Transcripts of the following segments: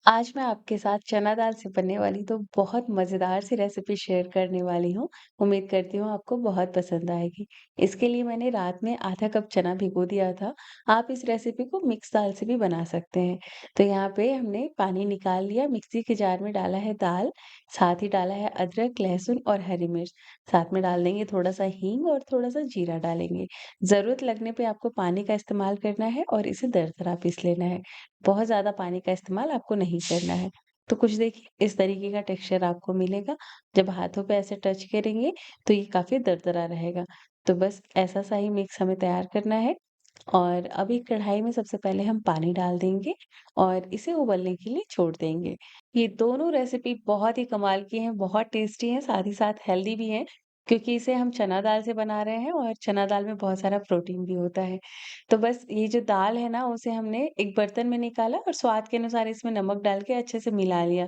आज मैं आपके साथ चना दाल से बनने वाली तो बहुत मज़ेदार सी रेसिपी शेयर करने वाली हूँ। उम्मीद करती हूँ आपको बहुत पसंद आएगी। इसके लिए मैंने रात में आधा कप चना भिगो दिया था। आप इस रेसिपी को मिक्स दाल से भी बना सकते हैं। तो यहाँ पे हमने पानी निकाल लिया, मिक्सी के जार में डाला है दाल, साथ ही डाला है अदरक, लहसुन और हरी मिर्च। साथ में डाल देंगे थोड़ा-सा हींग और थोड़ा-सा जीरा डालेंगे। ज़रूरत लगने पे आपको पानी का इस्तेमाल करना है और इसे दरदरा पीस लेना है। बहुत ज़्यादा पानी का इस्तेमाल आपको नहीं करना है। तो कुछ देखिए इस तरीके का टेक्सचर आपको मिलेगा। जब हाथों पे ऐसे टच करेंगे तो ये काफ़ी दरदरा रहेगा। तो बस ऐसा-सा ही मिक्स हमें तैयार करना है और अब एक कढ़ाई में सबसे पहले हम पानी डाल देंगे और इसे उबलने के लिए छोड़ देंगे। ये दोनों रेसिपी बहुत ही कमाल की हैं, बहुत टेस्टी हैं, साथ ही साथ हेल्दी भी हैं क्योंकि इसे हम चना दाल से बना रहे हैं और चना दाल में बहुत सारा प्रोटीन भी होता है। तो बस ये जो दाल है ना, उसे हमने एक बर्तन में निकाला और स्वाद के अनुसार इसमें नमक डाल के अच्छे से मिला लिया।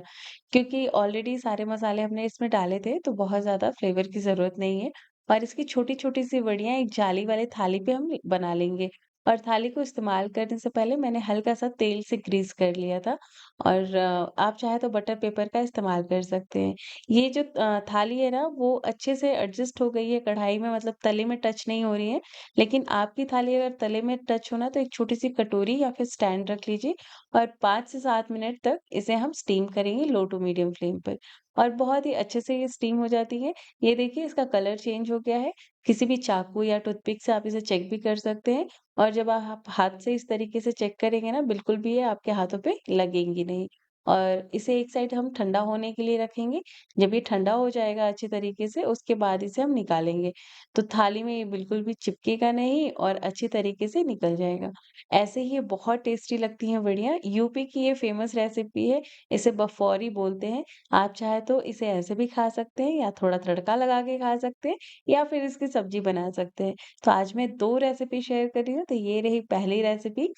क्योंकि ऑलरेडी सारे मसाले हमने इसमें डाले थे, तो बहुत ज़्यादा फ्लेवर की ज़रूरत नहीं है। और इसकी छोटी-छोटी सी वड़ियाँ एक जाली वाले थाली पे हम बना लेंगे। और थाली को इस्तेमाल करने से पहले मैंने हल्का-सा तेल से ग्रीस कर लिया था और आप चाहें तो बटर पेपर का इस्तेमाल कर सकते हैं। ये जो थाली है ना, वो अच्छे से एडजस्ट हो गई है कढ़ाई में, मतलब तले में टच नहीं हो रही है। लेकिन आपकी थाली अगर तले में टच हो ना, तो एक छोटी-सी कटोरी या फिर स्टैंड रख लीजिए और 5 से 7 मिनट तक इसे हम स्टीम करेंगे लो टू मीडियम फ्लेम पर। और बहुत ही अच्छे से ये स्टीम हो जाती है। ये देखिए इसका कलर चेंज हो गया है। किसी भी चाकू या टूथपिक से आप इसे चेक भी कर सकते हैं और जब आप हाथ से इस तरीके से चेक करेंगे ना, बिल्कुल भी ये आपके हाथों पे लगेंगी नहीं। और इसे एक साइड हम ठंडा होने के लिए रखेंगे। जब ये ठंडा हो जाएगा अच्छे तरीके से, उसके बाद इसे हम निकालेंगे। तो थाली में ये बिल्कुल भी चिपकेगा नहीं और अच्छी तरीके से निकल जाएगा। ऐसे ही ये बहुत टेस्टी लगती हैं वड़ियाँ। यूपी की ये फ़ेमस रेसिपी है, इसे बफ़ौरी बोलते हैं। आप चाहे तो इसे ऐसे भी खा सकते हैं या थोड़ा तड़का लगा के खा सकते हैं या फिर इसकी सब्ज़ी बना सकते हैं। तो आज मैं 2 रेसिपी शेयर कर रही हूँ, तो ये रही पहली रेसिपी।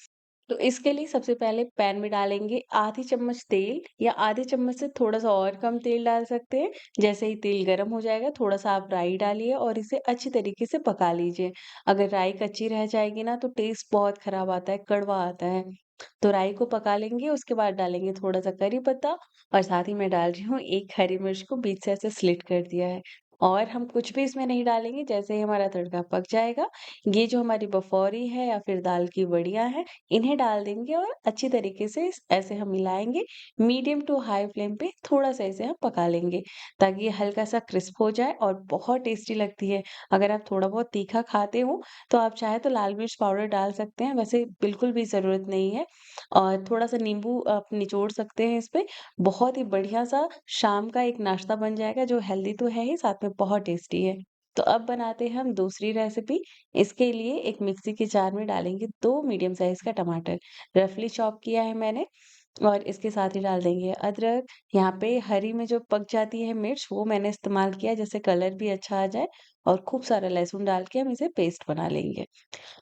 तो इसके लिए सबसे पहले पैन में डालेंगे आधी चम्मच तेल या आधे चम्मच से थोड़ा-सा और कम तेल डाल सकते हैं। जैसे ही तेल गरम हो जाएगा, थोड़ा-सा आप राई डालिए और इसे अच्छी तरीके से पका लीजिए। अगर राई कच्ची रह जाएगी ना, तो टेस्ट बहुत खराब आता है, कड़वा आता है। तो राई को पका लेंगे, उसके बाद डालेंगे थोड़ा-सा करी पत्ता और साथ ही मैं डाल रही हूँ 1 हरी मिर्च को बीच से ऐसे स्लिट कर दिया है। और हम कुछ भी इसमें नहीं डालेंगे, जैसे ही हमारा तड़का पक जाएगा, ये जो हमारी बफ़ौरी है या फिर दाल की वड़ियाँ हैं, इन्हें डाल देंगे और अच्छी तरीके से ऐसे हम मिलाएँगे। मीडियम टू हाई फ्लेम पे थोड़ा-सा इसे हम पका लेंगे, ताकि ये हल्का-सा क्रिस्प हो जाए और बहुत टेस्टी लगती है। अगर आप थोड़ा बहुत तीखा खाते हो, तो आप चाहें तो लाल मिर्च पाउडर डाल सकते हैं, वैसे बिल्कुल भी ज़रूरत नहीं है। और थोड़ा-सा नींबू आप निचोड़ सकते हैं इस पे। बहुत ही बढ़िया-सा शाम का एक नाश्ता बन जाएगा, जो हेल्दी तो है ही, साथ में बहुत टेस्टी है। तो अब बनाते हैं हम दूसरी रेसिपी। इसके लिए एक मिक्सी के जार में डालेंगे 2 मीडियम साइज़ का टमाटर, रफली चॉप किया है मैंने। और इसके साथ ही डाल देंगे अदरक। यहाँ पे हरी में जो पक जाती है मिर्च, वो मैंने इस्तेमाल किया जिससे कलर भी अच्छा आ जाए और खूब सारा लहसुन डाल के हम इसे पेस्ट बना लेंगे।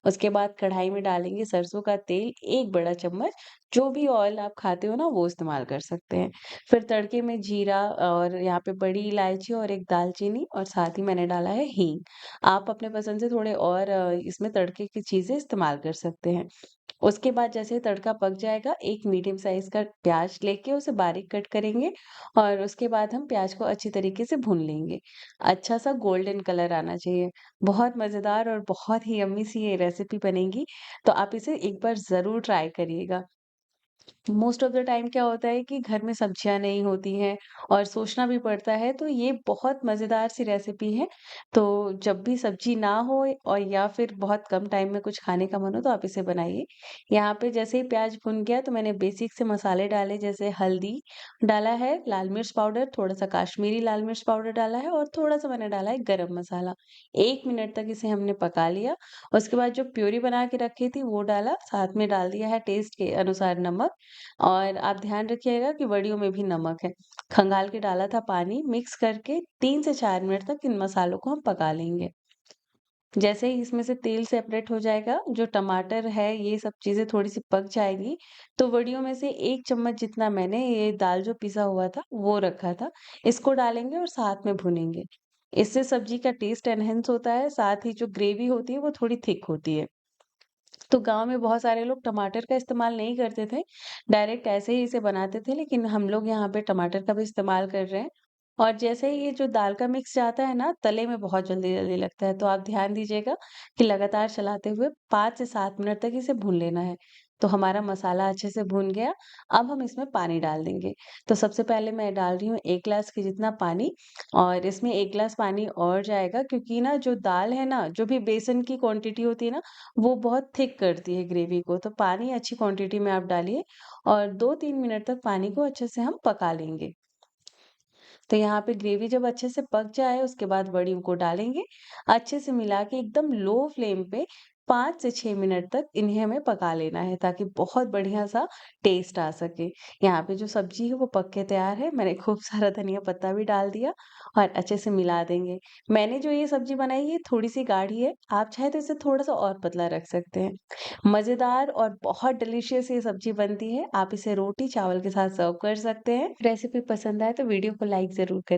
उसके बाद कढ़ाई में डालेंगे सरसों का तेल 1 बड़ा चम्मच, जो भी ऑयल आप खाते हो ना, वो इस्तेमाल कर सकते हैं। फिर तड़के में जीरा और यहाँ पे बड़ी इलायची और एक दालचीनी और साथ ही मैंने डाला है हींग। आप अपने पसंद से थोड़े और इसमें तड़के की चीज़ें इस्तेमाल कर सकते हैं। उसके बाद जैसे तड़का पक जाएगा, एक मीडियम साइज़ का प्याज़ लेके उसे बारीक कट करेंगे और उसके बाद हम प्याज़ को अच्छी तरीके से भून लेंगे। अच्छा-सा गोल्डन कलर आना चाहिए। बहुत मज़ेदार और बहुत ही यम्मी सी ये रेसिपी बनेगी, तो आप इसे एक बार ज़रूर ट्राई करिएगा। मोस्ट ऑफ द टाइम क्या होता है कि घर में सब्जियाँ नहीं होती हैं और सोचना भी पड़ता है, तो ये बहुत मज़ेदार सी रेसिपी है। तो जब भी सब्जी ना हो और या फिर बहुत कम टाइम में कुछ खाने का मन हो, तो आप इसे बनाइए। यहाँ पे जैसे ही प्याज़ भुन गया, तो मैंने बेसिक से मसाले डाले, जैसे हल्दी डाला है, लाल मिर्च पाउडर, थोड़ा-सा काश्मीरी लाल मिर्च पाउडर डाला है और थोड़ा-सा मैंने डाला है गरम मसाला। 1 मिनट तक इसे हमने पका लिया। उसके बाद जो प्यूरी बना के रखी थी, वो डाला, साथ में डाल दिया है टेस्ट के अनुसार नमक। और आप ध्यान रखिएगा कि वड़ियों में भी नमक है। खंगाल के डाला था पानी, मिक्स करके 3 से 4 मिनट तक इन मसालों को हम पका लेंगे। जैसे ही इसमें से तेल सेपरेट हो जाएगा, जो टमाटर है, ये सब चीज़ें थोड़ी-सी पक जाएगी, तो वड़ियों में से 1 चम्मच जितना मैंने ये दाल जो पिसा हुआ था, वो रखा था, इसको डालेंगे और साथ में भुनेंगे। इससे सब्ज़ी का टेस्ट एनहांस होता है, साथ ही जो ग्रेवी होती है, वो थोड़ी थिक होती है। तो गाँव में बहुत सारे लोग टमाटर का इस्तेमाल नहीं करते थे, डायरेक्ट ऐसे ही इसे बनाते थे, लेकिन हम लोग यहाँ पे टमाटर का भी इस्तेमाल कर रहे हैं। और जैसे ही ये जो दाल का मिक्स जाता है ना, तले में बहुत जल्दी-जल्दी लगता है, तो आप ध्यान दीजिएगा कि लगातार चलाते हुए 5 से 7 मिनट तक इसे भून लेना है। तो हमारा मसाला अच्छे से भुन गया, अब हम इसमें पानी डाल देंगे। तो सबसे पहले मैं डाल रही हूँ 1 ग्लास के जितना पानी, और इसमें 1 ग्लास पानी और जाएगा, क्योंकि ना जो दाल है ना, जो भी बेसन की क्वांटिटी होती है ना, वो बहुत थिक करती है ग्रेवी को, तो पानी अच्छी क्वांटिटी में आप डालिए और 2-3 मिनट तक पानी को अच्छे से हम पका लेंगे। तो यहाँ पे ग्रेवी जब अच्छे से पक जाए, उसके बाद बड़ियों को डालेंगे, अच्छे से मिला के एकदम लो फ्लेम पे 5 से 6 मिनट तक इन्हें हमें पका लेना है, ताकि बहुत बढ़िया-सा टेस्ट आ सके। यहाँ पे जो सब्ज़ी है वो पक के तैयार है, मैंने खूब सारा धनिया पत्ता भी डाल दिया और अच्छे से मिला देंगे। मैंने जो ये सब्ज़ी बनाई है थोड़ी-सी गाढ़ी है, आप चाहे तो इसे थोड़ा-सा और पतला रख सकते हैं। मज़ेदार और बहुत डिलीशियस ये सब्ज़ी बनती है, आप इसे रोटी चावल के साथ सर्व कर सकते हैं। रेसिपी पसंद आए तो वीडियो को लाइक ज़रूर करें।